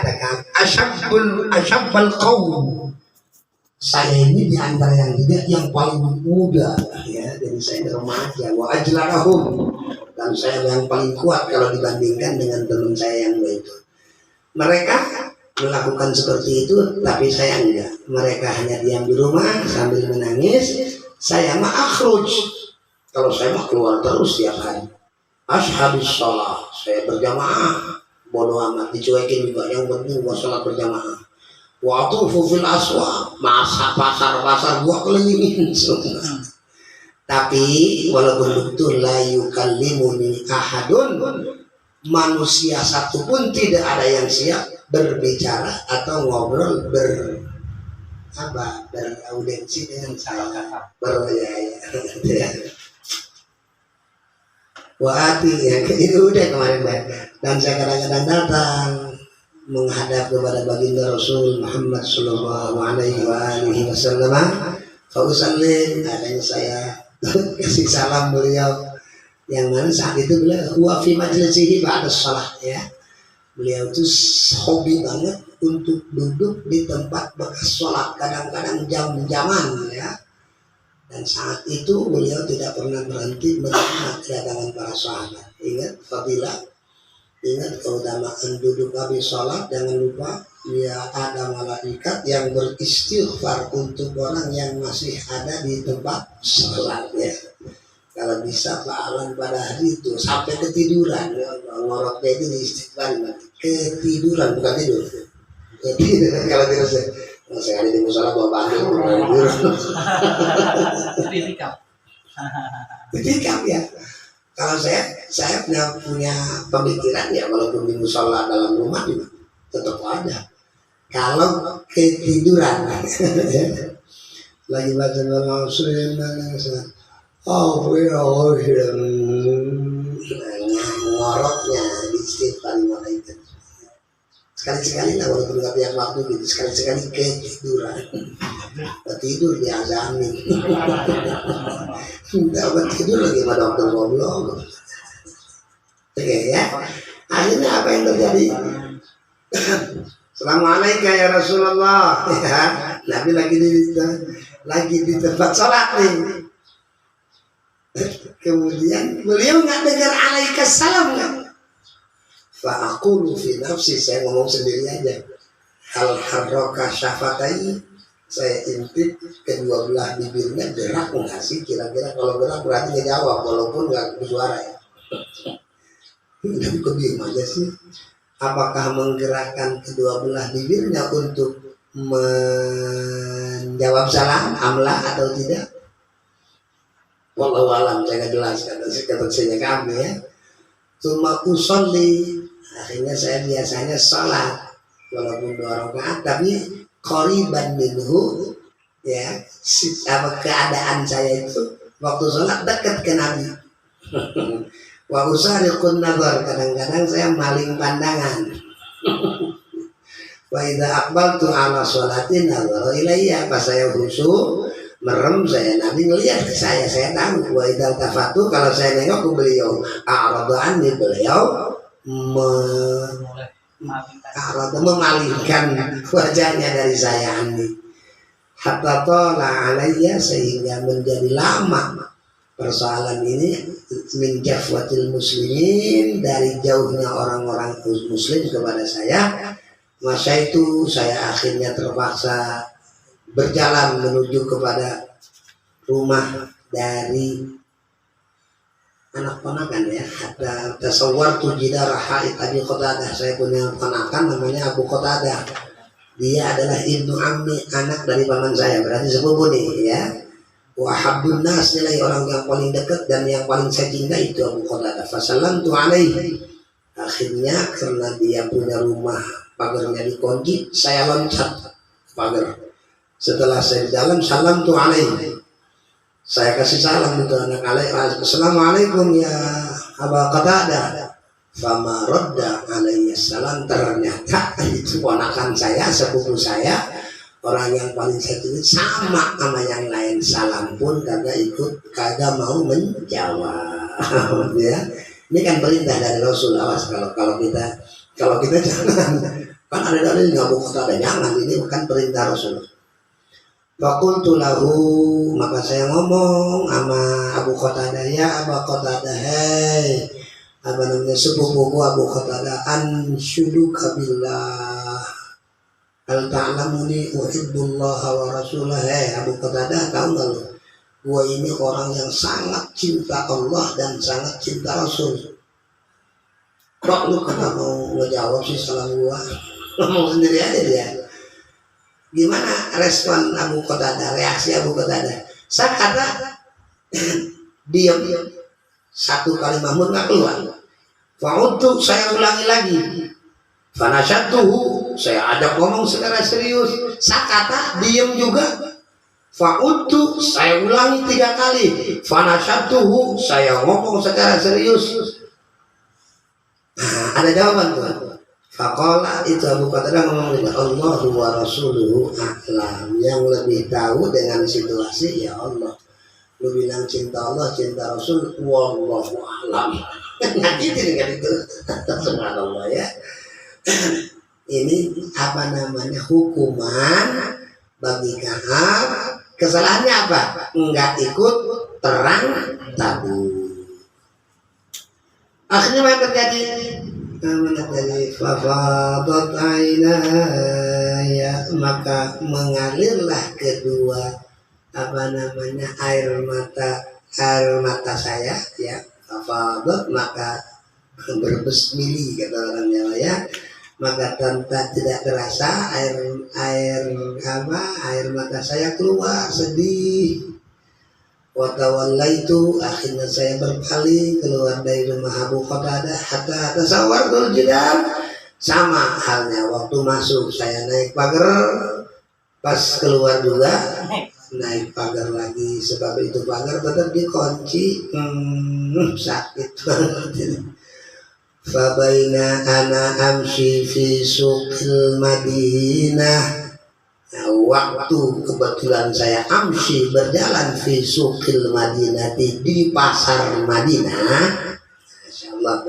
dikatakan asyabbal qaum. Saya ini di antara yang juga yang paling muda ya, jadi saya remaja. Wa ajlarahum, dan saya yang paling kuat kalau dibandingkan dengan teman saya yang itu. Mereka melakukan seperti itu, tapi saya enggak. Mereka hanya diam di rumah sambil menangis. Saya mah akhruj. Kalau saya mah keluar terus tiap hari. Ashabis shalah, saya berjamaah. Bodoh amat, dicuekin juga, yang penting gua sholat berjamaah. Waktu fufil aswa, masa pasar gua kelilingin semua. Tapi walaupun betul la yukallimuni ahadun, manusia satu pun tidak ada yang siap berbicara atau ngobrol beraudensi dengan saya. Wahati yang itu udah kemarin dan saya kadang-kadang datang menghadap kepada baginda Rasul Muhammad Sallallahu Alaihi Wasallam. Fausallim, adanya saya kasih salam beliau, yang mana saat itu beliau huwa fi majlisihi ba'da shalah ya. Beliau itu hobi banget untuk duduk di tempat bekas sholat, kadang-kadang jam-jaman ya. Dan saat itu beliau tidak pernah berhenti menerima kedatangan para sahabat. Ingat fadilah, ingat keutamaan duduk habis sholat. Jangan lupa ya, ada malaikat yang beristighfar untuk orang yang masih ada di tempat sholat ya. Kalau bisa fa'alan pada hari itu sampai ketiduran ya, ngoroknya itu diistighfar, ketiduran bukan tidur. Ketiduran kalau tidur sekali di musola bawa baju Ketikam ya. Kalau saya punya pemikiran ya, walaupun di musola dalam rumah juga tetap ada. Kalau ketiduran lagi baca muslim ngoroknya di istighfar malaikat. Sekali-sekali lah, walaupun nggak tiap waktu gitu, sekali-sekali ketiduran. Tidur diazamin. Dapat tidur lagi sama dokter goblok. Oke ya. Akhirnya apa yang terjadi? Assalamualaikum ya Rasulullah. Ya, Nabi lagi di tempat sholat nih. Kemudian beliau nggak dengar alaikassalam nggak? Fa'aqulu fi nafsi, saya ngomong sendiri aja. Hal harroka syafatai, saya intip kedua belah bibirnya gerak nggak sih? Kira-kira kalau gerak berarti ngejawab walaupun nggak bersuara ya. Udah kebingung aja sih. Apakah menggerakkan kedua belah bibirnya untuk menjawab salam amla atau tidak? Wallahu alam, saya nggak jelas kata saya kami ya. Cuma usolli, akhirnya saya biasanya sholat walaupun 2 rakaat, tapi qoriban minhu ya, keadaan saya itu waktu sholat dekat ke Nabi. Wa usariqun nazar, kadang-kadang saya maling pandangan. Wa idza aqbaltu ala sholatin nazara ilayya, pas saya khusyuk merem saya, Nabi ngelihat ke saya tahu. Wa idza tafatu, kalau saya nengok ke beliau, a'radaan nih, beliau memalingkan wajahnya dari saya ini. Hatta tola alayya, sehingga menjadi lama persoalan ini min jafwatil muslimin, dari jauhnya orang-orang muslim kepada saya. Masa itu saya akhirnya terpaksa berjalan menuju kepada rumah dari anak ponakan ya. Ada tasawwartu jidara haid Abi Qatadah, saya punya ponakan namanya Abu Qatadah. Dia adalah ibnu ammi, anak dari paman saya, berarti sepupu nih ya. Wa habbun nas, nilai orang yang paling dekat dan yang paling saya cintai itu Abu Qatadah. Fasallamtu alaihi, akhirnya karena dia punya rumah pagarnya dikunci, saya loncat pagar. Setelah saya jalan, salam tu alaihi, saya kasih salam untuk anak alaihi, assalamualaikum ya Abu Qatadah. Fama radda alaihi salam, ternyata itu ponakan saya, sepupu saya, orang yang paling saya cintai, sama sama yang lain, salam pun kagak mau menjawab. Ya. Ini kan perintah dari Rasul. Awas kalau kita Kalau kita jangan, kan ada dalil nggak Abu Qatadah, jangan, ini bukan perintah Rasul. Fakultu lahu, maka saya ngomong sama Abu Qatadah, ya Abu Qatadah, hei, apa namanya, sepupuku Abu Qatadah, anshuduka billah, hal ta'lamuni uhibbullah wa rasulah. Hei Abu Qatadah, tahu nggak lu, gua ini orang yang sangat cinta Allah dan sangat cinta Rasul. Kok lu kena mau ngejawab sih salam gua? Ngomong sendiri aja dia. Gimana respon Abu Qatadah, reaksi Abu Qatadah? Saya kata diam, satu kalimat pun nggak keluar. Fa'udtu, saya ulangi lagi. Fanasyatuhu, saya ajak ngomong secara serius. Saya kata diam juga. Fa'udtu, saya ulangi 3 kali. Fanasyatuhu, saya ngomong secara serius. Nah, ada jawaban tuh. Faqala, itu Abu Qatadah ngomong dengan Allahu wa rasuluhu a'lam, yang lebih tahu dengan situasi ya Allah. Lu bilang cinta Allah, cinta Rasul, wallahu a'lam. Nah gitu dengan itu. Subhanallah ya. Ini apa namanya, hukuman bagi Ka'ab. Kesalahannya apa? Enggak ikut perang Tabuk. Akhirnya apa yang terjadi? Dari fafadat ainaya, maka mengalirlah kedua apa namanya air mata saya ya. Fafadat, maka berbesmili kata orang Jawa ya, maka tanpa tidak terasa air mata saya keluar sedih. Watawallaitu, akhirnya saya berpaling keluar dari rumah Abu Qatadah hatta tasawartul jidar. Sama halnya waktu masuk saya naik pagar, pas keluar juga naik pagar lagi, sebab itu pagar tetap dikunci. Sakit banget. Fabaina ana amshi fi suqil Madinah. Nah, waktu kebetulan saya amsi berjalan fi suqil Madinah, di pasar Madinah. Insyaallah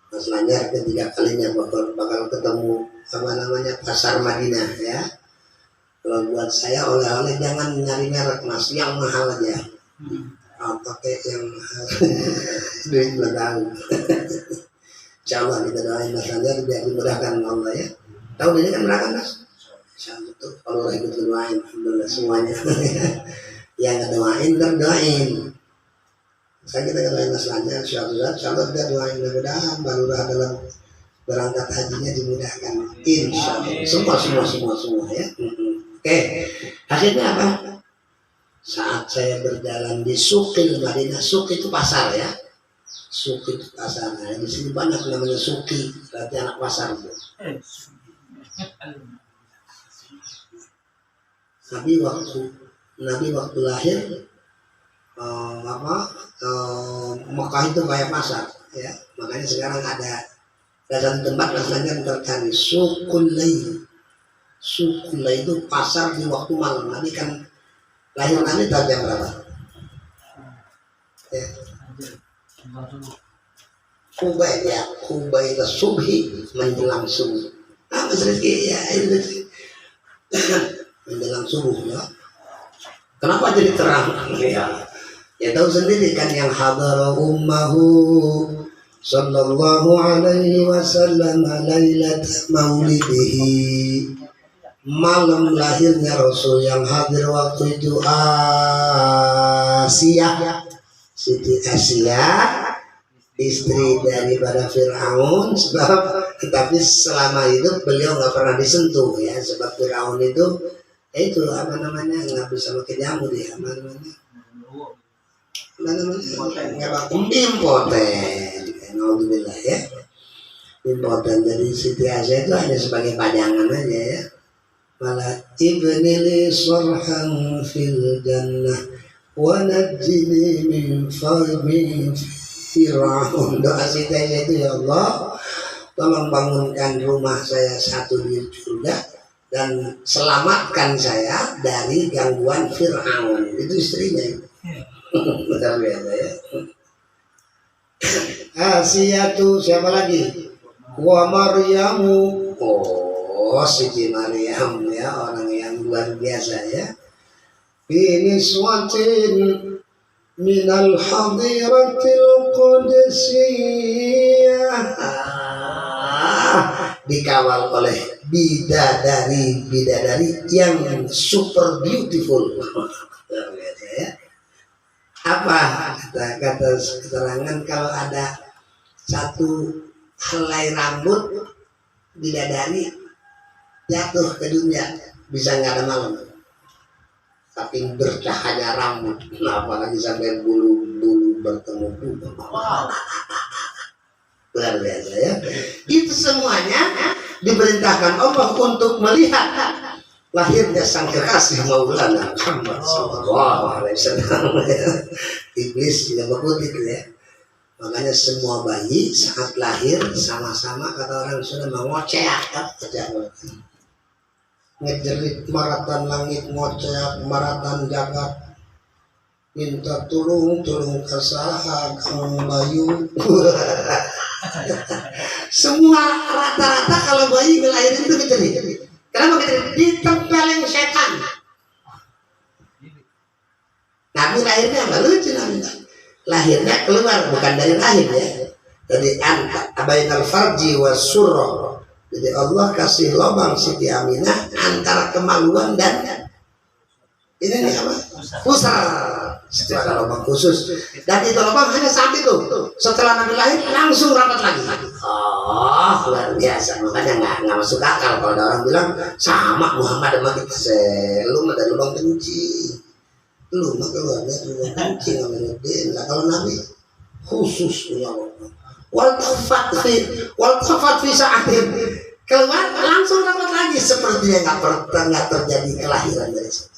Mas Lanyar ketiga kalinya bakal ketemu apa namanya pasar Madinah ya. Kalau buat saya oleh-oleh jangan nyari merek Mas, yang mahal aja. Pakai yang mahal. Duit belum tahu. Insyaallah kita doain Mas Lanyar biar dimudahkan Allah ya. Tahun ini kan berangkat Mas. Insyaallah tuh kalau ikut doain, alhamdulillah semuanya. Yang doain terdoain. Saya kita doain Mas Lanyar, insyaallah kita doain mudah-mudahan Balurah dalam berangkat hajinya dimudahkan. Insyaallah. Semua ya. Oke. Akhirnya apa? Saat saya berjalan di Suqil Madinah, Suq itu pasar ya. Suq itu pasar. Nah, di sini banyak namanya Suqi, berarti anak pasar itu. Nabi waktu lahir Mekah itu kayak pasar ya, makanya sekarang ada satu tempat rasanya tercari Suqul itu pasar di waktu malam. Nabi kan lahir nanti tahun jam berapa? Ya. Kubai subhi menjelang subuh. Mas Rizky ya itu menjelang subuh ya. Kenapa jadi terang? Ya tahu sendiri kan yang hadara ummahu sallallahu alaihi wasallam lailat maulidihi, malam lahirnya Rasul yang hadir waktu itu Siti Asia, istri daripada Fir'aun. Sebab tetapi selama hidup beliau nggak pernah disentuh ya, sebab Fir'aun itu apa namanya nggak bisa pakai jamu dia, apa namanya impoten, alhamdulillah ya, impoten. Jadi Siti Asia itu hanya sebagai pajangan aja ya. Malah ibnili sarhan fil jannah wa najjini min Fir'aun. Doa Siti Asia itu, ya Allah tolong bangunkan rumah saya satu di surga dan selamatkan saya dari gangguan Fir'aun. Itu istrinya. Betul biasa ya. Asia tuh siapa lagi? wa Maryamu. Oh, Siti Maryam ya, orang yang luar biasa ya. Ini suatin minal hadiratil qudusiyah, dikawal oleh bidadari yang super beautiful. Ya. Apa kata keterangan kalau ada satu helai rambut bidadari jatuh ke dunia bisa nggak ada malam, saking bercahaya rambut, apalagi sampai bulu-bulu bertemu bulu. Luar biasa ya. Itu semuanya diperintahkan Allah untuk melihat lahirnya sang kekasih Maulana Muhammad sallallahu alaihi wasallam. Iblis tidak berkutik ya. Makanya semua bayi saat lahir sama-sama kata orang sudah mengoceak ngejerit maratan langit, ngoceh maratan jagat, minta tulung kesaha kang bayu. Semua rata-rata kalau bayi ngelahirin itu ngejerit. Kenapa ngejerit? Ditempeleng setan. Nabi lahirnya apa? Lucu Nabi. Lahirnya keluar bukan dari rahim ya. Jadi abainal farji was surah. Jadi Allah kasih lubang Siti Aminah antara kemaluan dan ini nih apa? Pusar. Itu ada lubang khusus. Dan itu lubang hanya saat itu. Setelah Nabi lahir langsung rapat lagi. Oh, luar biasa. Makanya nggak masuk akal kalau ada orang bilang sama Muhammad sama kita. Lu ada lubang kencing. Lu mah keluarnya lubang kencing namanya. Nah, kalau Nabi khusus punya lubang. Wal tafat fi sa'atin, keluar langsung dapat lagi sepertinya nggak terjadi kelahiran dari situ.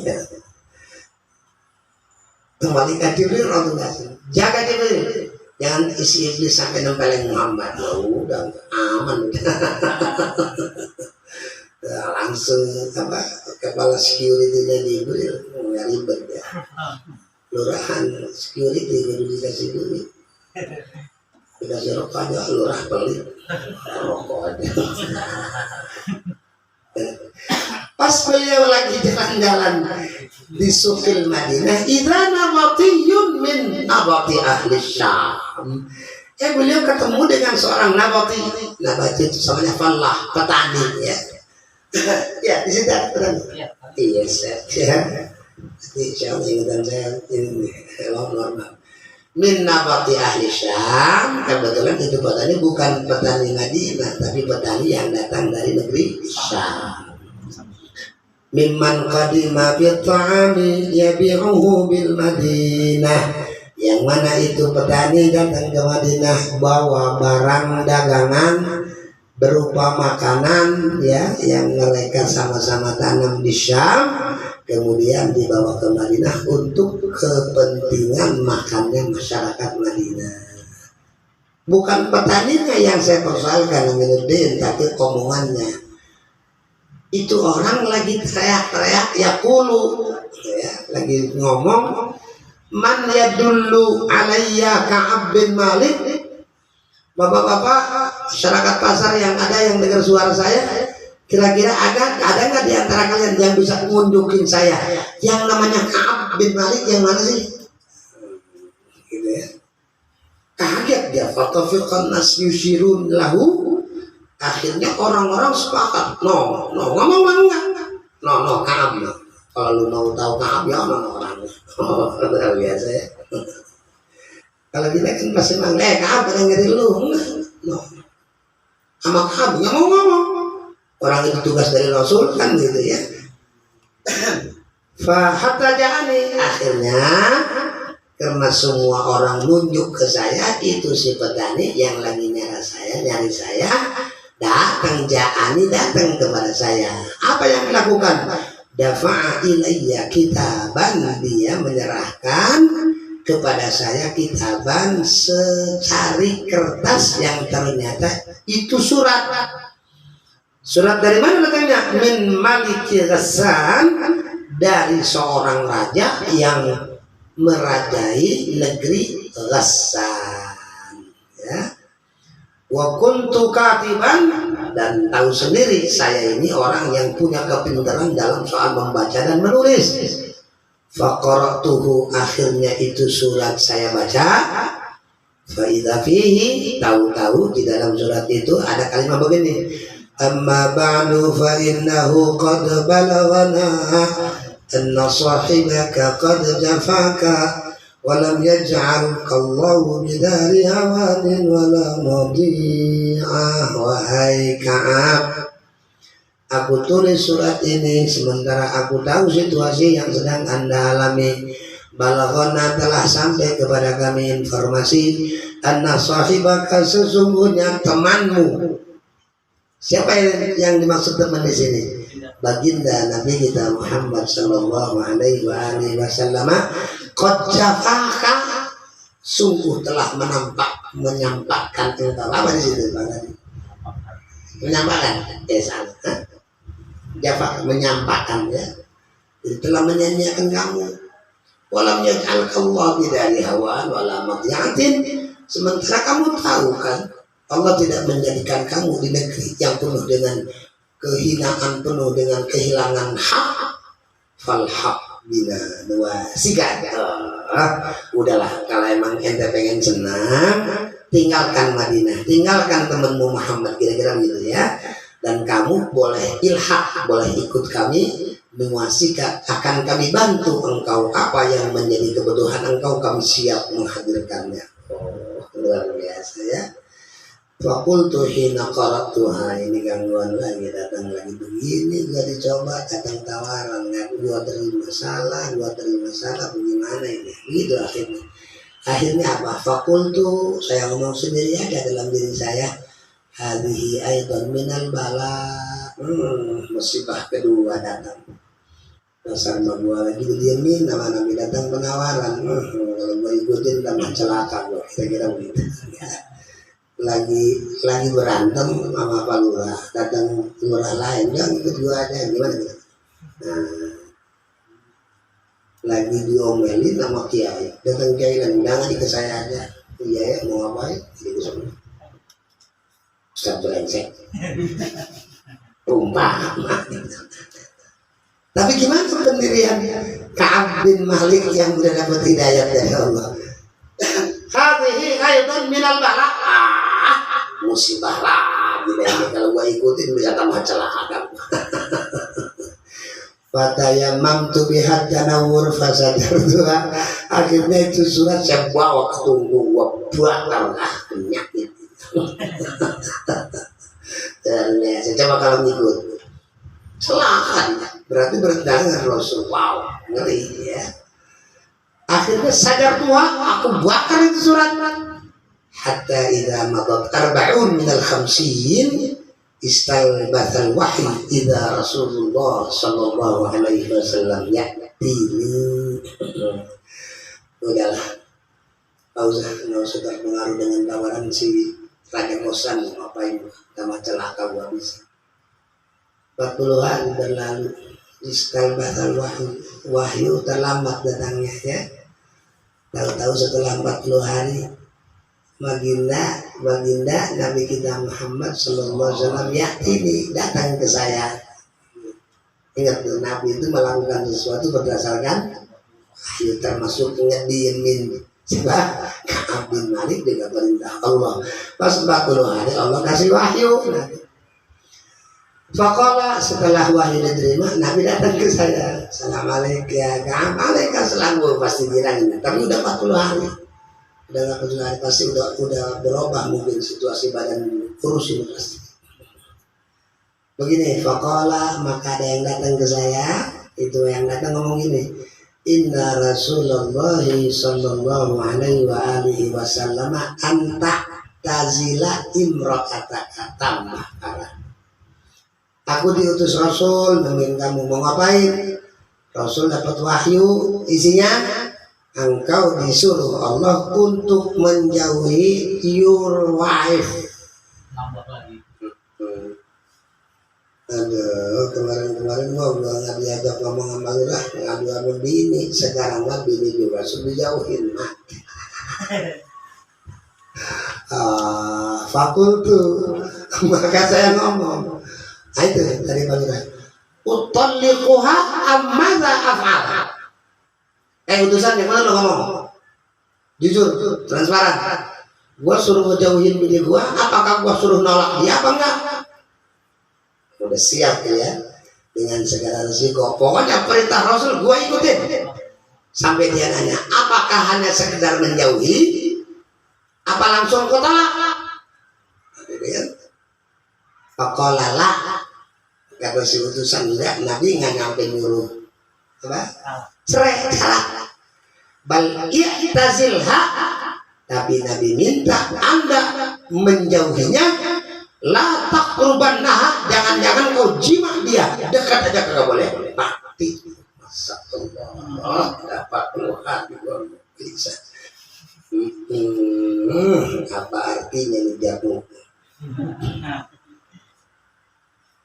Ya. Kembali ke Jibril, jaga Jibril, jangan isi iblis sampai nempelin Muhammad. Udah aman. Langsung apa kepala security dari Jibril nggak ribet ya. Lurahan security baru dikasih duit. Dikasih rokok aja, lurah pelit rokok aja. Pas beliau lagi jalan-jalan di Sukil Madinah, idza nabatiyun min nabati ahli Syam. Beliau ketemu dengan seorang nabati. Nabati itu samanya fallah, petani ya. Ya, di situ ada petani. Iya, ya. Insya Allah ingatan saya ini normal. Min nabati ahli Syam, kebetulan itu petani bukan petani Madinah, tapi petani yang datang dari negeri Syam. Mimman qadima bi ta'ami yabi'uhu bil Madinah, yang mana itu petani datang ke Madinah bawa barang dagangan berupa makanan ya yang mereka sama-sama tanam di Syam, kemudian dibawa ke Madinah untuk kepentingan makannya masyarakat Madinah. Bukan petaninya yang saya persoalkan Aminuddin, tapi omongannya. Itu orang lagi teriak-teriak yaqulu ya, lagi ngomong man yadullu alayya Ka'ab bin Malik. Bapak-bapak masyarakat pasar yang ada yang dengar suara saya, kira-kira ada nggak di antara kalian yang bisa ngunjukin saya yang namanya Ka'ab bin Malik yang mana sih? Gitu ya. Kaget dia. Fatafiqan nas yushirun lahu. Akhirnya orang-orang sepakat. No, Ka'ab. Kalau lu mau tahu Ka'ab ya orang. Luar biasa ya. Kalau kita kan masih manggil Ka'ab yang ngeri lu. No. Sama Ka'ab nggak mau ngomong. Orang itu tugas dari Rasul kan gitu ya. Fahatajani, akhirnya karena semua orang nunjuk ke saya, itu si petani yang lagi nyari saya datang datang kepada saya. Apa yang dilakukan? Dafa'a ilayya kitaban, dia menyerahkan kepada saya kitaban secari kertas yang ternyata itu surat. Surat dari mana datangnya? Min Maliki Ghassan, dari seorang raja yang merajai negeri Ghassan ya. Wa kuntu katiban, dan tahu sendiri saya ini orang yang punya kepintaran dalam soal membaca dan menulis. Faqara'tuhu, akhirnya itu surat saya baca. Fa idza fihi, tahu-tahu di dalam surat itu ada kalimat begini. Amma ba'du fa innahu qad balaghana anna sahibaka qad jafaka walam yaj'alka Allahu bidari hawanin wala madi'ah. Wahai Ka'ab, aku tulis surat ini sementara aku tahu situasi yang sedang Anda alami. Balaghana, telah sampai kepada kami informasi, anna sahibaka, sesungguhnya temanmu. Siapa yang dimaksud teman di sini? Baginda Nabi kita Muhammad sallallahu alaihi wasallam. Qad jafaka, sungguh telah menyampaikan engkau. Apa di situ Pak? Menyampaikan, salah. Jafak, menyampaikan ya. Jadi telah menyanyiakan kamu. Walam yaj'alka Allah bidari hawan wala madyatin, sementara kamu tahu kan Allah tidak menjadikan kamu di negeri yang penuh dengan kehinaan, penuh dengan kehilangan hak. Fal haq bina dua sigat. Udahlah, kalau emang ente pengen senang, tinggalkan Madinah, tinggalkan temanmu Muhammad, kira-kira gitu ya. Dan kamu boleh ilhaq, boleh ikut kami. Menguasika, akan kami bantu engkau, apa yang menjadi kebutuhan engkau kami siap menghadirkannya. Oh, luar biasa ya. Fakultu hina qara'tuha, ini gangguan lagi, datang lagi begini, gua dicoba, datang tawaran, gua terima salah, bagaimana ini? Gitu akhirnya apa? Fakultu, saya ngomong sendiri aja dalam diri saya. Hadhihi aidan minal bala, musibah kedua datang. Dasar gua lagi didiamin, nama Nabi datang penawaran. Kalau gua ikutin tambah celaka gua, kira-kira begitu. Lagi berantem sama Pak Lurah, datang lurah lain, jangan ikut gua aja, gimana gitu. Nah, lagi diomelin sama kiai, datang kiai dan jangan ikut saya aja. Iya ya, mau ngapain? Gitu semua. Ustaz brengsek. Umpama. Tapi gimana pendirian Ka'ab bin Malik yang sudah dapat hidayah dari Allah? Hadhihi aidan minal bala. Musibah lagi deh, kalau gua ikutin bisa tambah celaka. Fatayamamtu bihat janawur fasadartuha. Akhirnya itu surat saya bawa ke tunggu, gua bakar penyakit. Dan ya, saya coba kalau ngikut celaka, berarti berdengar Rasul. Wow, ngeri ya. Akhirnya sadar tua, aku bakar itu surat. Hatta idza madat arba'un minal khamsin istalbathal wahyi idza Rasulullah sallallahu alaihi wasallam ya'tini. Udahlah, nggak usah terpengaruh dengan tawaran si Raja Kosan, ngapain sama celaka gua bisa. 40 hari berlalu, istalbathal wahyu terlambat datangnya ya. Tahu-tahu setelah 40 hari Baginda Nabi kita Muhammad sallallahu alaihi wasallam ya ini datang ke saya. Ingat, Nabi itu melakukan sesuatu berdasarkan wahyu, termasuk ngediemin siapa? Ka'ab bin Malik dengan perintah Allah. Pas 40 hari Allah kasih wahyu. Faqala, setelah wahyu diterima, Nabi datang ke saya. Assalamualaikum ya Ka'ab. Waalaikumsalam, pasti dirangin. Tapi udah 40 hari. Udah gak hari, pasti udah berubah mungkin situasi badan kurus ini pasti. Begini, faqala, maka ada yang datang ke saya. Itu yang datang ngomong ini. Inna Rasulullah sallallahu alaihi wa alihi wasallam anta tazila imra'ataka tambah parah. Aku diutus Rasul nemuin kamu, mau ngapain? Rasul dapat wahyu, isinya engkau disuruh Allah untuk menjauhi your wife. Nambah lagi. Aduh, kemarin gua nggak diajak ngomong sama lu lah, ngadu sama bini. Sekarang mah bini juga sudah dijauhin mah. fakultu, maka saya ngomong. Nah, itu dari panggilan. Utalliquha ammadza af'al. Utusan yang mana lo ngomong? Jujur, transparan. Gua suruh ngejauhin bini gua, apakah gua suruh nolak dia apa enggak? Udah siap ya dengan segala resiko. Pokoknya perintah Rasul gua ikutin. Sampai dia nanya, apakah hanya sekedar menjauhi? Apa langsung kau tolak? Faqala la. Kata si utusan, enggak, Nabi nggak nyampe nyuruh apa? Cerai, salah. Bal i'tazilha, tapi Nabi minta Anda menjauhinya. La taqrubannaha, jangan-jangan kau jima dia, dekat aja kagak boleh. Mati. Masa Allah dapat hati gua bisa. Apa artinya nih jamu?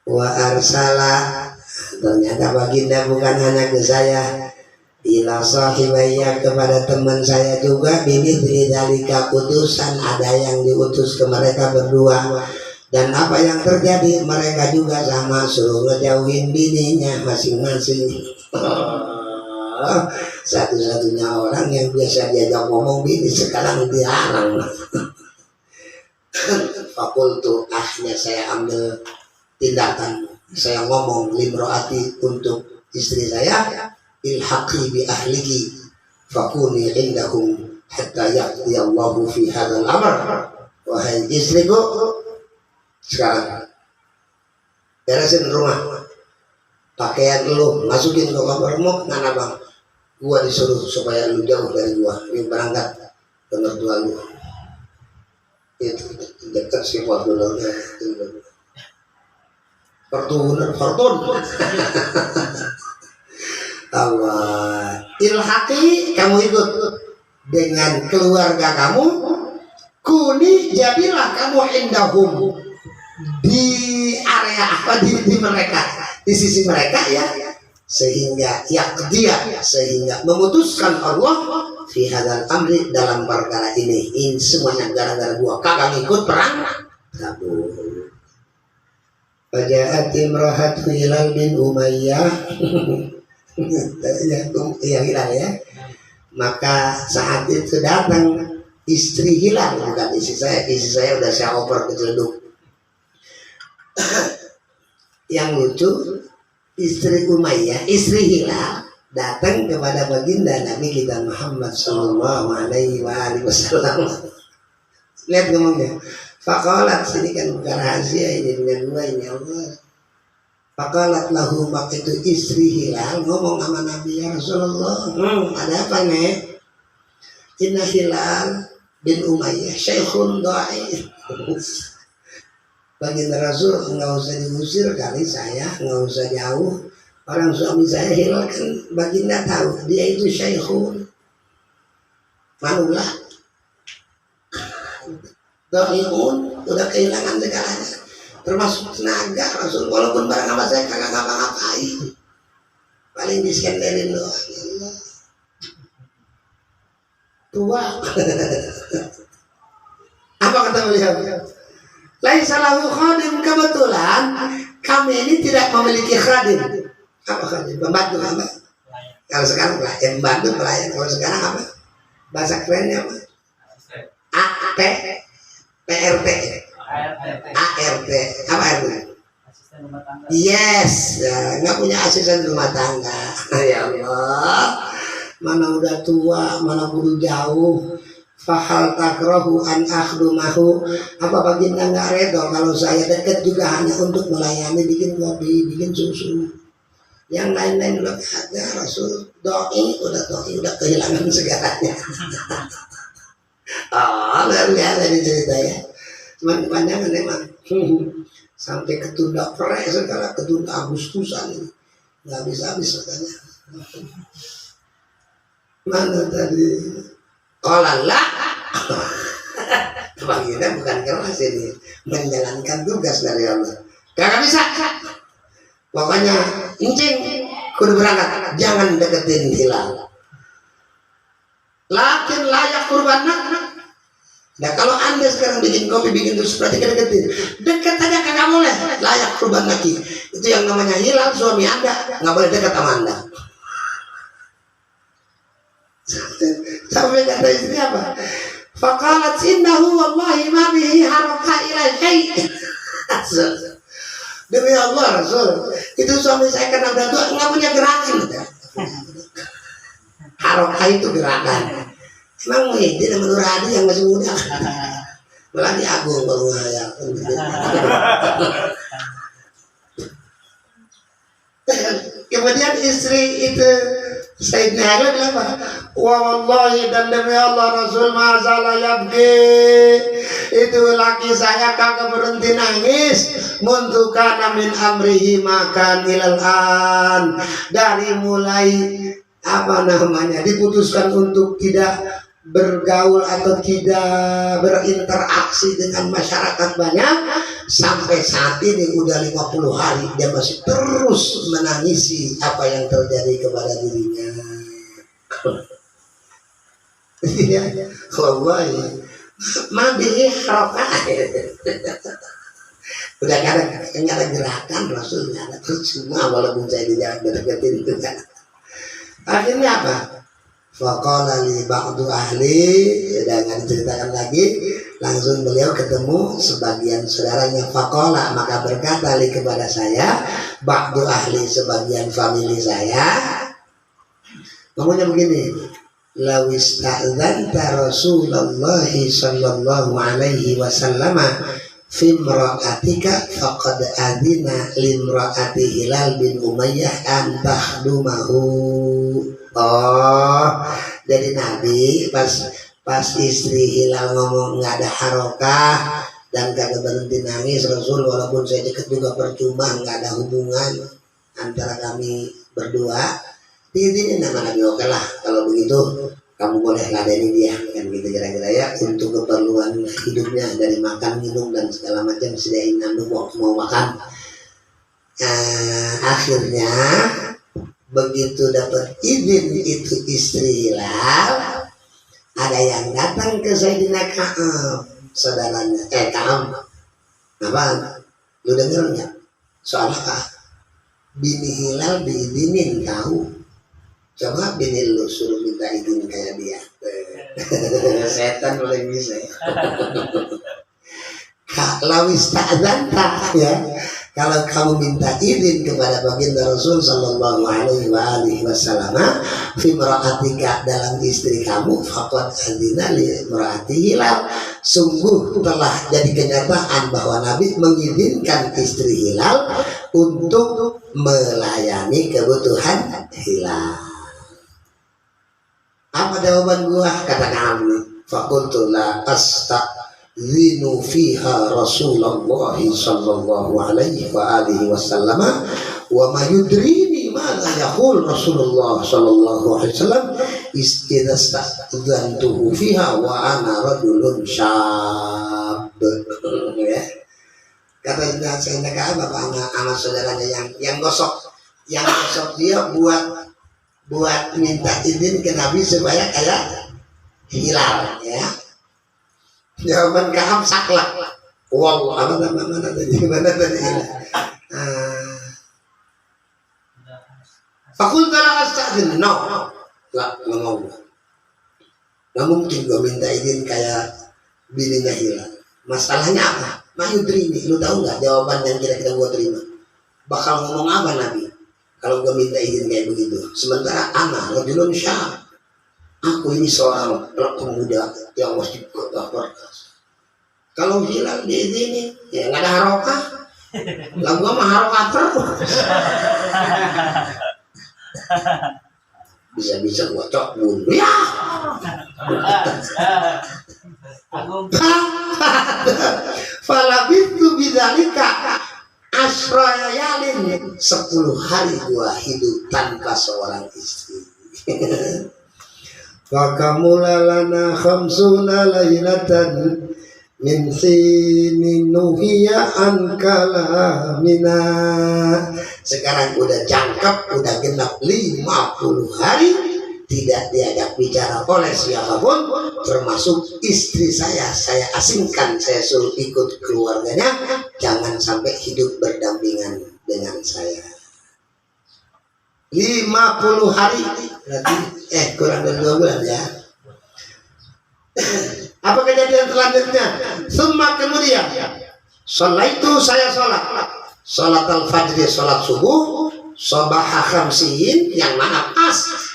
Wa arsala, ternyata baginda bukan hanya ke saya, ila sahibaya, kepada teman saya juga, bimithli dzalika, utusan, ada yang diutus ke mereka berdua. Dan apa yang terjadi, mereka juga sama, suruh ngejauhin bininya masing-masing. Satu-satunya orang yang biasa diajak ngomong bini sekarang dilarang. Fakultu, akhirnya saya ambil tindakan, saya ngomong limroati, untuk istri saya, ilhaqi bi ahliki fakuni indahum hatta yaqdi Allahu fi hadzal amr. Wahai istriku, sekarang beresin rumah, pakaian lu masukin ke kamarmu. Ngana bang, gua disuruh supaya lu jauh dari gua, ini berangkat ke mertua lu. Itu dekat si Fortuner, Fortun. Allah, ilhaqi, kamu ikut dengan keluarga kamu, kuni, jadilah kamu indahum, di area apa, di mereka, di sisi mereka ya, sehingga yaqdiya, sehingga memutuskan Allah fi hadzal amri, dalam perkara ini semuanya gara-gara gua kagak ngikut perang kabur. Fajaat imrahatu Hilal bin Umayyah ya Hilal ya. Maka saat itu datang istri Hilal, bukan istri saya udah saya oper ke Ciledug. Yang lucu, istri Umayyah, istri Hilal datang kepada baginda Nabi kita Muhammad sallallahu alaihi wasallam. Lihat ngomongnya. Faqalat, sini kan bukan rahasia ini dengan gua ini Allah. Faqalat lahu, maka itu istri Hilal ngomong sama Nabi, ya Rasulullah, ada apa nih? Inna Hilal bin Umayyah syekhun dhaif. Baginda Rasul, enggak usah diusir kali saya, enggak usah jauh. Orang suami saya Hilal kan baginda tahu, dia itu syekhun. Manulah. Dhaifun, udah kehilangan segalanya, termasuk tenaga Rasul. Walaupun barang apa saya kagak ngapa-ngapain, paling diskenderin doang. Ya Allah, tua. Apa kata beliau? Laisa lahu khadim, kebetulan kami ini tidak memiliki khadim. Apa khadim? Pembantu apa? Kalau sekarang pelayan, pembantu pelayan. Kalau sekarang apa? Bahasa kerennya apa? AT, PRT, ART, apa ART? Asisten rumah tangga. Yes, ya, nggak punya asisten rumah tangga. Ya Allah, mana udah tua, mana buru jauh. Fahal takrahu an akhdumahu, apa baginda nggak reda kalau saya dekat juga hanya untuk melayani, bikin kopi, bikin susu. Yang lain-lain udah ada. Rasul doi udah kehilangan segalanya. Oh, luar biasa ini cerita ya. Cuman kepanjangan emang. Sampai ketunda perek segala, ketunda Agustusan ini. Nggak habis-habis katanya. Mana tadi? Kolala. Baginda bukan keras ini, menjalankan tugas dari Allah. Gak bisa. Pokoknya incing kudu berangkat, jangan deketin Hilal. Lakin layak kurban, Nah kalau anda sekarang bikin kopi, bikin terus berarti deketin, dekat aja kagak boleh, layak kurban lagi. Itu yang namanya hilal, suami anda nggak boleh dekat sama anda. Sampai kata istri apa? Faqalat innahu wallahi ma bihi haraka ila syai'. Demi Allah Rasul, itu suami saya karena udah tua nggak punya gerakan. Haraka itu gerakan. Emang Muhyiddin sama Nur Hadi yang masih muda, malah di Agung baru ngaya. Kemudian istri itu Sayyidina Ali bilang apa? Wa wallahi dan demi Allah Rasul ma'azala yabki, itu laki saya kagak berhenti nangis muntukana min amrihi makan ilal'an, dari mulai apa namanya diputuskan untuk tidak bergaul atau tidak berinteraksi dengan masyarakat banyak, sampai saat ini udah 50 hari dia masih terus menangisi apa yang terjadi kepada dirinya. Iya, wallahi mandi harokah. Udah nggak ada gerakan Rasul, nggak ada, cuma walaupun saya tidak deketin itu kan. Akhirnya apa? Faqala li ba'du ahli, dan nggak diceritakan lagi, langsung beliau ketemu sebagian saudaranya. Faqala, maka berkata li kepada saya, ba'du ahli, sebagian famili saya, ngomongnya begini, lawis ta'dzanta Rasulullah sallallahu alaihi wasallam fimra'atika faqad adina limra'ati Hilal bin Umayyah an tahdumahu. Oh, jadi Nabi pas istri Hilal ngomong nggak ada harokah dan kagak berhenti nangis, Rasul walaupun saya dekat juga percuma, nggak ada hubungan antara kami berdua. Ini nama Nabi, oke lah kalau begitu kamu boleh ladeni dia, kan gitu kira-kira ya, untuk keperluan hidupnya dari makan, minum dan segala macam, sediain nanduk waktu mau makan. Akhirnya begitu dapat izin itu istri Hilal, ada yang datang ke Sayyidina Ka'ab, saudaranya. Ka'ab, apa? Lu denger nggak? Soal apa? Bini Hilal diizinin tahu. Coba bini lu suruh minta izin kayak dia. Setan boleh bisa. Kalau istadzanta ya. Kalau kamu minta izin kepada baginda Rasul sallallahu alaihi wasallam fi mar'atika, dalam istri kamu, faqad adzina li mar'ati Hilal, sungguh telah jadi kenyataan bahwa Nabi mengizinkan istri Hilal untuk melayani kebutuhan Hilal. Apa jawaban gua? Kata kami, faqultu la astazinu fiha Rasulullah sallallahu alaihi wa alihi wasallam wa ma yudrini ma la yaqul Rasulullah sallallahu alaihi wasallam istadzantuhu fiha wa ana rajulun syab. Ya. Kata Sayyidina Ka'ab sama saudaranya yang gosok dia buat minta izin ke Nabi supaya kayak Hilal, ya. Jawaban Ka'ab saklek. Wow, mana tadi? Fakultu la astadzin, no, nggak mau. Nggak mungkin gue minta izin kayak bininya Hilal. Masalahnya apa? Mayudrini, lu tahu nggak jawaban yang kira-kira gue terima? Bakal ngomong apa Nabi kalau gue minta izin kayak begitu? Sementara ana rajulun syab, aku ini seorang pemuda yang masih kota berkas. Kalau Hilal diizinin, ya nggak ada harokah. Lah gua mah harokah terus. Bisa-bisa gua cok bunuh ya. Falabitu bidzalika asrayalin, 10 hari gua hidup tanpa seorang istri. Wa kamula lana khamsuna lailatan min sinin nuhiya an kalamina. Sekarang udah jangkep, udah genap 50 hari tidak diajak bicara oleh siapapun, termasuk istri saya asingkan, saya suruh ikut keluarganya, jangan sampai hidup berdampingan dengan saya. 50 hari, berarti kurang dari 2 bulan ya. Apa kejadian selanjutnya? Semua kemudian, itu saya sholat al-fajr, sholat subuh, sobaha khamsin, yang mana pas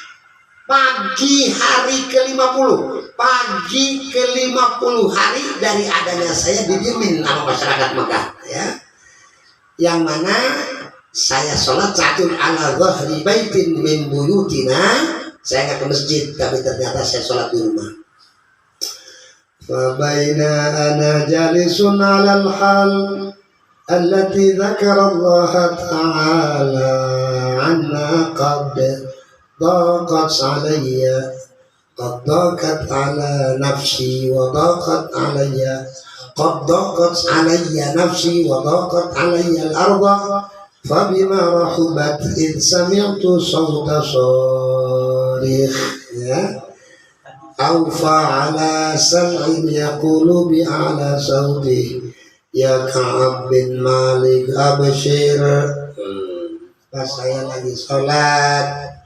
pagi hari ke-50, pagi ke-50 hari dari adanya saya didiemin sama masyarakat Mekah ya. Yang mana saya sholat satu ala dhahri baitin min buyutina, saya nggak ke masjid tapi ternyata saya sholat di rumah. Fa baina ana jalisun 'alal hal allati dzakara Allah ta'ala 'anna qad ضاقت على نفسي وضاقت علي نفسي وضاقت علي الأرض فبما رحبت إذ سمعت صوت صارخ أوفى على سمع يقول بأعلى صوته يا كعب بن مالك أبشر. Pas saya lagi sholat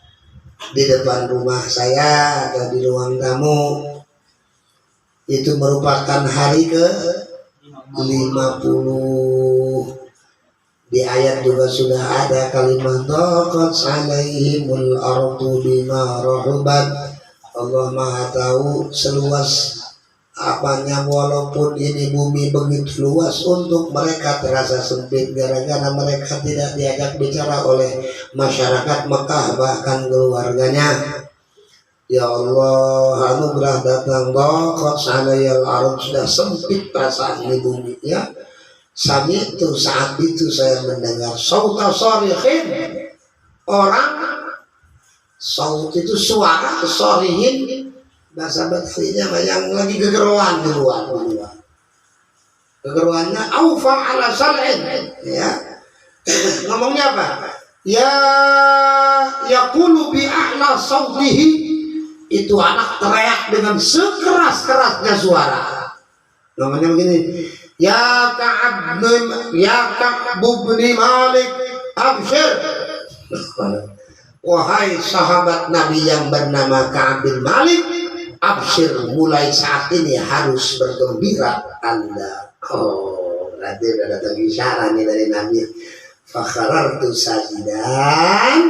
di depan rumah saya atau di ruang tamu, itu merupakan hari ke-50. Di ayat juga sudah ada kalimat dhaqat alaihimul ardu bima rahubat. Allah Maha tahu seluas apanya, walaupun ini bumi begitu luas, untuk mereka terasa sempit gara-gara mereka tidak diajak bicara oleh masyarakat Mekah bahkan keluarganya. Ya Allah, anugerah datang, dhaqat alayal ardh, sudah sempit perasaan ini bumi ya. Saat itu saya mendengar sauta sarihin, orang saut itu suara, sarihin bahasa Betawinya yang lagi gegeruan di luar. Gegeruannya aufa ala sal'in ya. Ngomongnya apa? Ya yaqulu bi a'la sautihi, itu anak teriak dengan sekeras-kerasnya suara. Ngomongnya begini, ya Ka'ab bin Malik abshir. Wahai sahabat Nabi yang bernama Ka'ab bin Malik, abshir, mulai saat ini harus bergembira Anda. Oh, berarti udah datang isyarat nih dari Nabi. Fakharartu sajidan,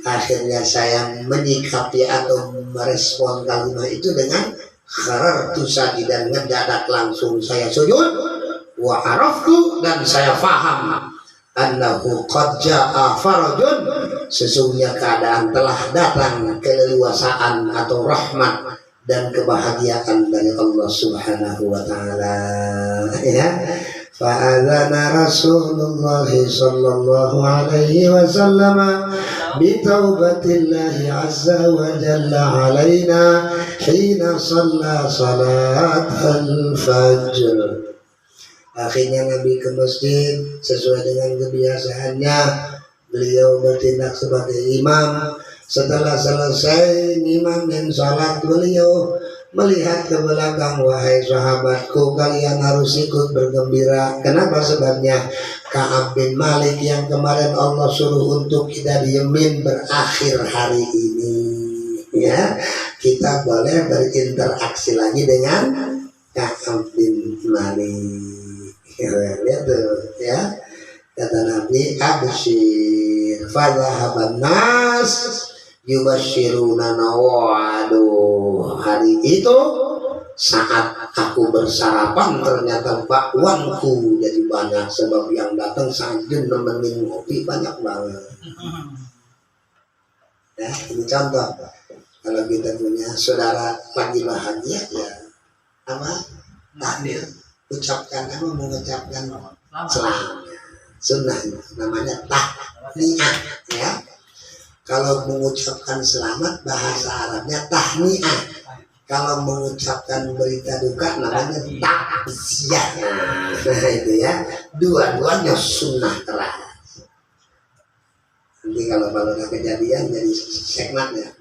akhirnya saya menyikapi atau merespon kalimat itu dengan kharartu sajidan, ngedadak langsung saya sujud. Wa araftu, dan saya faham annahu qad jaa farajun, sesungguhnya keadaan telah datang keleluasaan atau rahmat dan kebahagiaan dari Allah Subhanahu wa taala ya. Fa'adzana Rasulullah sallallahu alaihi wasallam bi taubatillahi azza wa jalla alaina hina shalla salatal fajr. Akhirnya Nabi ke masjid sesuai dengan kebiasaannya, beliau bertindak sebagai imam. Setelah selesai imamin salat, beliau melihat ke belakang, wahai sahabatku, kalian harus ikut bergembira. Kenapa? Sebabnya Ka'ab bin Malik yang kemarin Allah suruh untuk kita diemin berakhir hari ini ya. Kita boleh berinteraksi lagi dengan Ka'ab bin Malik. Lihat tuh ya, kata Nabi, abshir fadhahaban nas yubashiruna. Waduh, hari itu saat aku bersarapan ternyata bakwanku jadi banyak, sebab yang datang sajun nemenin ngopi banyak banget ya. Ini contoh, kalau kita punya saudara lagi bahagia ya apa, takdir, ucapkan apa, mengucapkan selamat. Sunnah namanya tahniah ya. Kalau mengucapkan selamat bahasa Arabnya tahniah. Kalau mengucapkan berita duka namanya takziah. Nah itu ya, dua-duanya sunnah keras. Nanti kalau ada kejadian jadi segmennya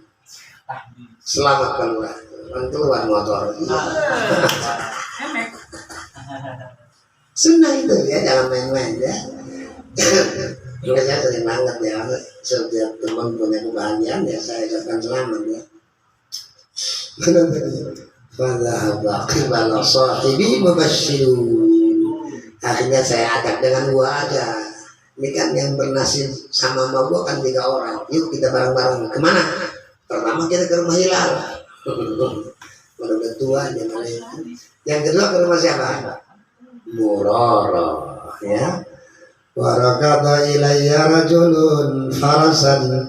Selamat keluar. Keluar motor. Sunnah itu ya, jangan main-main ya. Saya sering banget ya, setiap teman punya kebahagiaan ya saya ucapkan selamat ya. Fadhahaba qibala sahibi mubasyirun. Akhirnya saya ajak dengan gua aja. Ini kan yang bernasib sama gua kan 3 orang. Yuk kita bareng-bareng kemana? Pertama kita ke rumah Hilal. Udah tua aja mereka. Yang kedua ke rumah siapa? Murara ya. Warakata ilayya rajulun farasan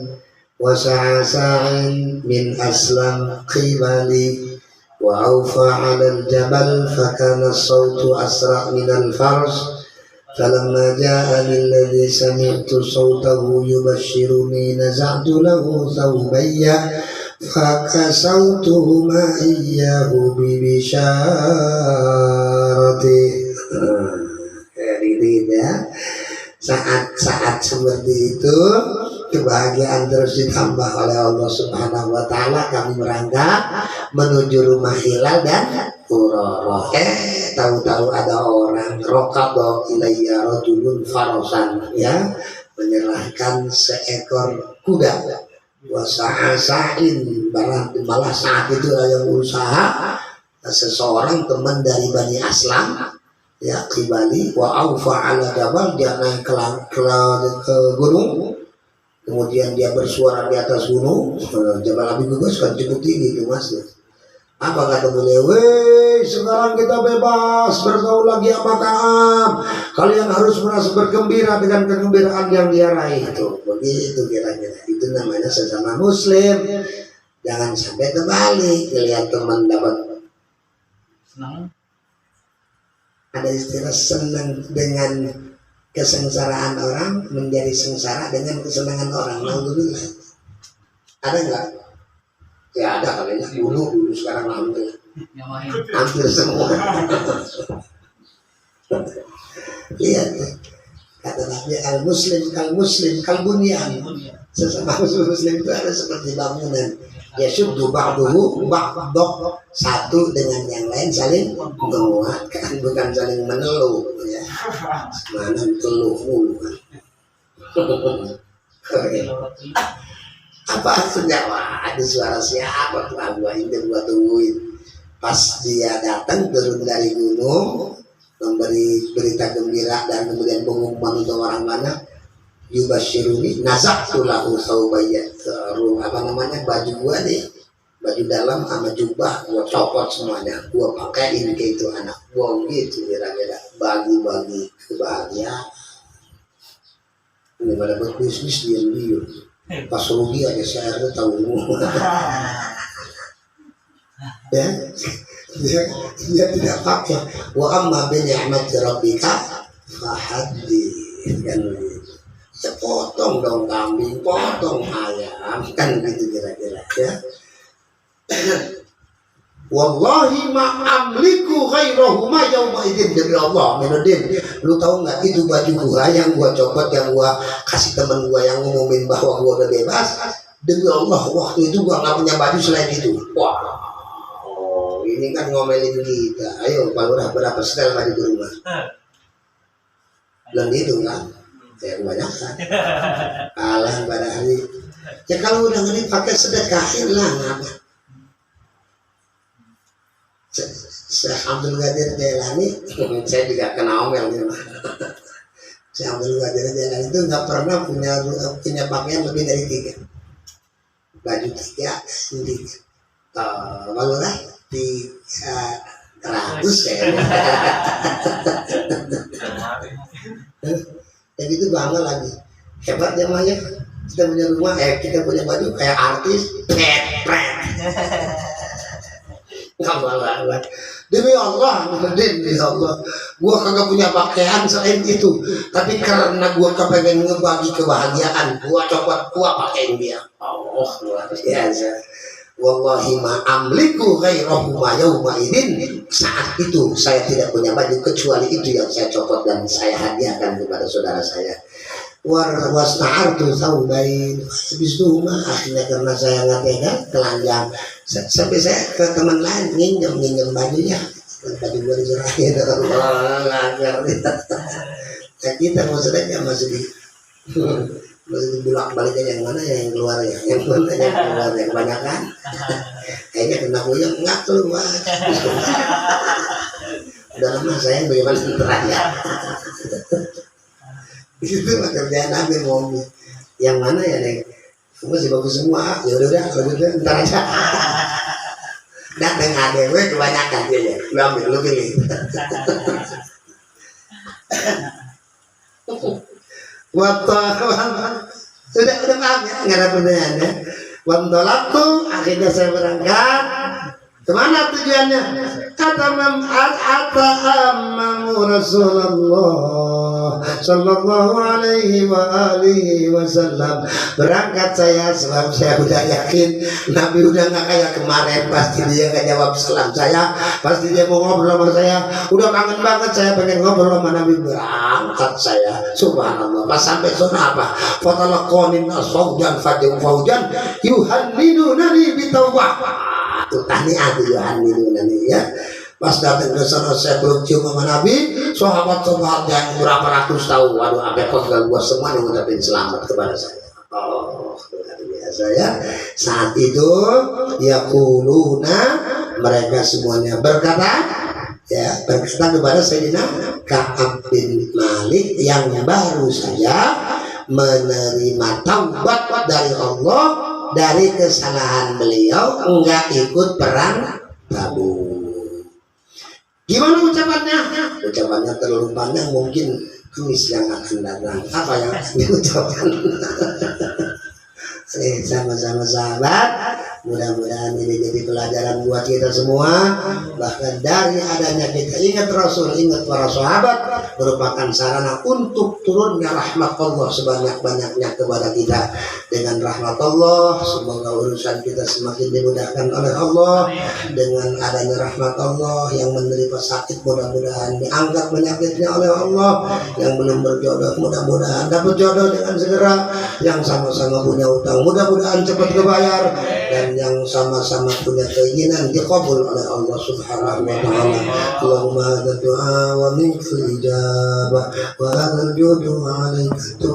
wa sa'asa'in min aslam qibali wa awfa 'ala al-jabal fakana as-sawtu asra' min al-fars falamma ja'ani alladhi sami'tu sawtahu yubashshiruni naza'tu lahu thawbayya fakasawtuhuma iyyahu bibisharati. Ini ya, saat-saat seperti itu kebahagiaan terus ditambah oleh Allah Subhanahu wa taala. Kami berangkat menuju rumah Hilal dan Murara. Tahu-tahu ada orang raqaba ilayya rajulun farasan ya, menyerahkan seekor kuda. Wasa'asain malah saat itu yang berusaha seseorang teman dari Bani Aslam ya Qibali wa aufa ala jabal, dia naik ke gunung, kemudian dia bersuara di atas gunung. Jabal Abi Qubais kan cukup tinggi itu mas. Apa kata beliau? Weh, sekarang kita bebas bergaul lagi sama Ka'ab. Kalian harus merasa bergembira dengan kegembiraan yang dia raih itu. Begitu kira-kira. Itu namanya sesama Muslim. Jangan sampai terbalik. Lihat teman dapat senang. Ada istilah senang dengan kesengsaraan orang menjadi sengsara dengan kesenangan orang. Alhamdulillah. Ada enggak? Ya ada kali ya. Dulu sekarang alhamdulillah. Hampir semua. Lihat kata Nabi al-muslim kal-bunyan. Sesama muslim itu ada seperti bangunan. Ya syuddu ba'duhu ba'dah, satu dengan yang lain saling menguatkan, bukan saling meneluh ya. Mana teluh mulu kan. Apa senyawa? Ada suara siapa tuh? Gua tungguin. Pas dia datang turun dari gunung memberi berita gembira dan kemudian pengumuman untuk orang mana, yubasyiruni nazaktu lahu thawbayya, baju gua nih, baju dalam sama jubah gua copot semuanya, gua pakaiin ke itu anak gua gitu, kira-kira bagi-bagi kebahagiaan. Ini pada berbisnis diam-diam, pas rugi aja saya tahu. Ya, dia tidak pakai. Wa amma bi ni'mati rabbika fahaddits, kan begitu. Ya potong dong kambing, potong ayam, kan gitu kira-kira ya. Wallahi ma amliku ghairahuma yauma idzin, demi Allah Minudin, lu tahu nggak itu baju gua yang gua copot, yang gua kasih temen gua yang ngumumin bahwa gua udah bebas, demi Allah waktu itu gua nggak punya baju selain itu. Wah, ini kan ngomelin kita. Ayo Pak Lurah, berapa setel baju di rumah? Belum itu kan? Ya kebanyakan. Kalah pada hari. Ya kalau udah nggak dipakai sedekahin lah, ngapa? Syekh Abdul Qadir Jailani, saya juga kena omel nih mah. Syekh Abdul Qadir Jailani itu nggak pernah punya pakaian lebih dari 3. Baju 3, ini. Pak Lurah 300 kayaknya. Dan itu bangga lagi, hebat ya Maya, kita punya rumah, kita punya baju kayak artis, pret. Nggak bangga. Demi Allah, demi Allah, gua kagak punya pakaian selain itu, tapi karena gua kepengen ngebagi kebahagiaan, gua coba pakein dia. Allah luar biasa. Wallahi ma amliku ghairahu ma yauma idzin, saat itu saya tidak punya baju kecuali itu yang saya copot dan saya hadiahkan kepada saudara saya. wasna'artu saubain habisuhuma. Akhirnya karena saya nggak tega telanjang sampai saya ke teman lain nginjem bajunya, baju gue diserahin Allah ngajar. Ya kita maksudnya masih dibulak baliknya yang mana yang keluar ya, yang mana yang keluar yang kebanyakan kayaknya kena kuyang nggak keluar. Udah lama saya bagaimana terakhir itu mah kerjaan Nabi ngomong yang mana ya Neng, masih bagus semua ya udah kalau gitu ntar aja. Datang ADW kebanyakan dia ya, lu ambil lu pilih. Waktu sudah paham ya, nggak ada pertanyaan ya. Waktu akhirnya saya berangkat. Kemana tujuannya? Kata ammamu Rasulullah sallallahu alaihi wa alihi wasallam. Berangkat saya sebab saya udah yakin Nabi udah nggak kayak kemarin, pasti dia nggak jawab salam saya, pasti dia mau ngobrol sama saya. Udah kangen banget saya pengen ngobrol sama Nabi. Berangkat saya, subhanallah. Pas sampai sana apa? Fatalakonin asaujan faujan yuhannidunani bitawwah. Tahniah tujuan ini ya. Pas datang ke sana saya belum cium sama Nabi, sahabat-sahabat yang berapa ratus tahun, waduh sampai keluarga gua semua yang mengucapkan selamat kepada saya. Oh, luar biasa ya. Saat itu yaquluna, mereka semuanya berkata kepada Sayyidina Ka'ab bin Malik yang baru saja menerima taubat dari Allah dari kesalahan beliau enggak ikut perang Tabuk. Gimana ucapannya? Ucapannya terlalu panjang, mungkin Kamis yang akan datang. Apa yang diucapkan? Sama-sama sahabat, mudah-mudahan ini jadi pelajaran buat kita semua. Bahkan dari adanya kita ingat Rasul, ingat para sahabat, merupakan sarana untuk turunnya rahmat Allah sebanyak-banyaknya kepada kita. Dengan rahmat Allah, semoga urusan kita semakin dimudahkan oleh Allah. Dengan adanya rahmat Allah, yang menderita sakit mudah-mudahan diangkat penyakitnya oleh Allah. Yang belum berjodoh mudah-mudahan dapat jodoh dengan segera. Yang sama-sama punya utang mudah-mudahan cepat kebayar. Dan yang sama-sama punya keinginan dikabul oleh Allah Subhanahu wa ta'ala. Allahumma hadza du'a wa minkal ijabah wa hadza al-judu 'alaika